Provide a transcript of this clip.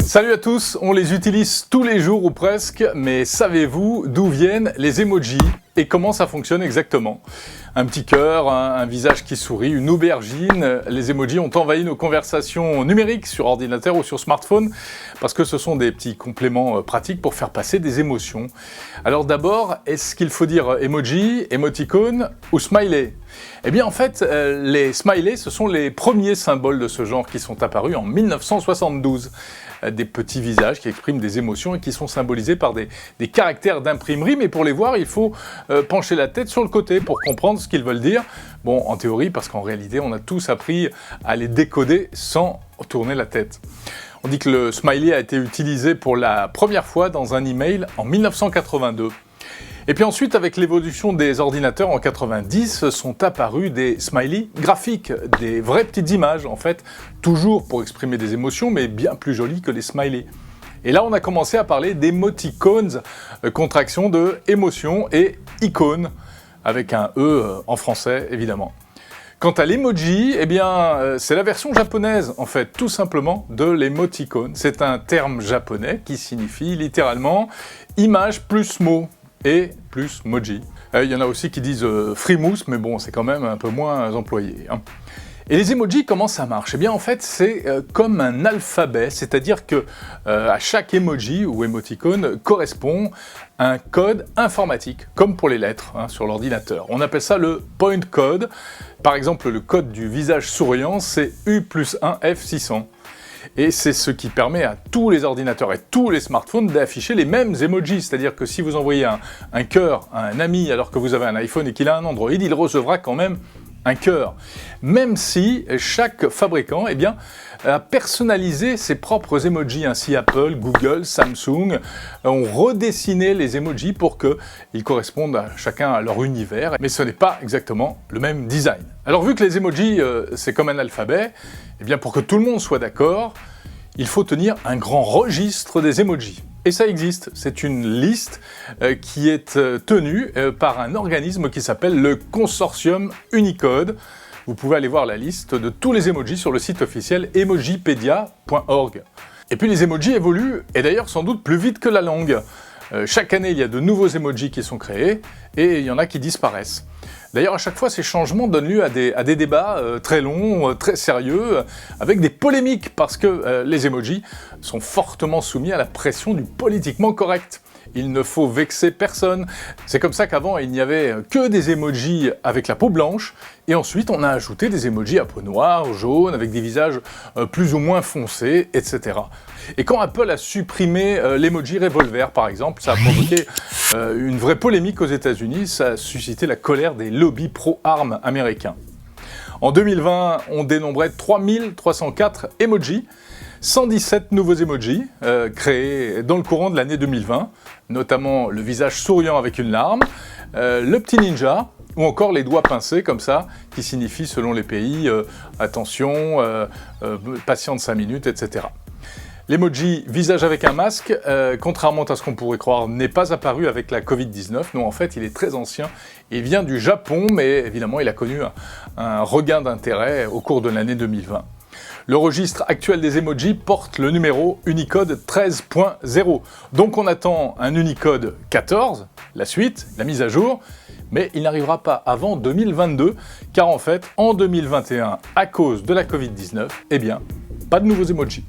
Salut à tous, on les utilise tous les jours ou presque, mais savez-vous d'où viennent les emojis et comment ça fonctionne exactement? Un petit cœur, un visage qui sourit, une aubergine, les emojis ont envahi nos conversations numériques sur ordinateur ou sur smartphone parce que ce sont des petits compléments pratiques pour faire passer des émotions. Alors d'abord, est-ce qu'il faut dire emoji, émoticône ou smiley? Eh bien en fait, les smileys, ce sont les premiers symboles de ce genre qui sont apparus en 1972. Des petits visages qui expriment des émotions et qui sont symbolisés par des caractères d'imprimerie, mais pour les voir, il faut pencher la tête sur le côté pour comprendre ce qu'ils veulent dire. Bon, en théorie, parce qu'en réalité, on a tous appris à les décoder sans tourner la tête. On dit que le smiley a été utilisé pour la première fois dans un email en 1982. Et puis ensuite, avec l'évolution des ordinateurs en 90, sont apparus des smileys graphiques, des vraies petites images en fait, toujours pour exprimer des émotions, mais bien plus jolies que les smileys. Et là, on a commencé à parler d'émoticônes, contraction de émotion et icône, avec un E en français évidemment. Quant à l'emoji, eh bien, c'est la version japonaise, en fait, tout simplement, de l'émoticône. C'est un terme japonais qui signifie littéralement image plus mot et plus moji. Il y en a aussi qui disent frimousse, mais bon, c'est quand même un peu moins employé. Hein. Et les emojis, comment ça marche? Eh bien, en fait, c'est comme un alphabet, c'est-à-dire que à chaque emoji ou émoticône correspond un code informatique, comme pour les lettres sur l'ordinateur. On appelle ça le point code. Par exemple, le code du visage souriant, c'est U+1F600. Et c'est ce qui permet à tous les ordinateurs et tous les smartphones d'afficher les mêmes emojis. C'est-à-dire que si vous envoyez un cœur à un ami alors que vous avez un iPhone et qu'il a un Android, il recevra quand même un cœur. Même si chaque fabricant a personnalisé ses propres emojis. Ainsi Apple, Google, Samsung ont redessiné les emojis pour qu'ils correspondent à chacun à leur univers. Mais ce n'est pas exactement le même design. Alors vu que les emojis c'est comme un alphabet, eh bien pour que tout le monde soit d'accord, il faut tenir un grand registre des emojis. Et ça existe, c'est une liste qui est tenue par un organisme qui s'appelle le Consortium Unicode. Vous pouvez aller voir la liste de tous les emojis sur le site officiel emojipedia.org. Et puis les emojis évoluent, et d'ailleurs sans doute plus vite que la langue. Chaque année, il y a de nouveaux emojis qui sont créés, et il y en a qui disparaissent. D'ailleurs, à chaque fois, ces changements donnent lieu à des débats très longs, très sérieux, avec des polémiques, parce que les emojis sont fortement soumis à la pression du politiquement correct. Il ne faut vexer personne. C'est comme ça qu'avant, il n'y avait que des emojis avec la peau blanche, et ensuite on a ajouté des emojis à peau noire, jaune, avec des visages plus ou moins foncés, etc. Et quand Apple a supprimé l'emoji revolver, par exemple, ça a provoqué une vraie polémique aux États-Unis, ça a suscité la colère des lobbies pro-armes américains. En 2020, on dénombrait 3304 emojis, 117 nouveaux emojis créés dans le courant de l'année 2020, notamment le visage souriant avec une larme, le petit ninja, ou encore les doigts pincés comme ça, qui signifient selon les pays attention, patiente 5 minutes, etc. L'emoji visage avec un masque, contrairement à ce qu'on pourrait croire, n'est pas apparu avec la Covid-19. Non, en fait, il est très ancien. Il vient du Japon, mais évidemment, il a connu un regain d'intérêt au cours de l'année 2020. Le registre actuel des emojis porte le numéro Unicode 13.0. Donc on attend un Unicode 14, la suite, la mise à jour, mais il n'arrivera pas avant 2022, car en fait, en 2021, à cause de la Covid-19, eh bien, pas de nouveaux emojis.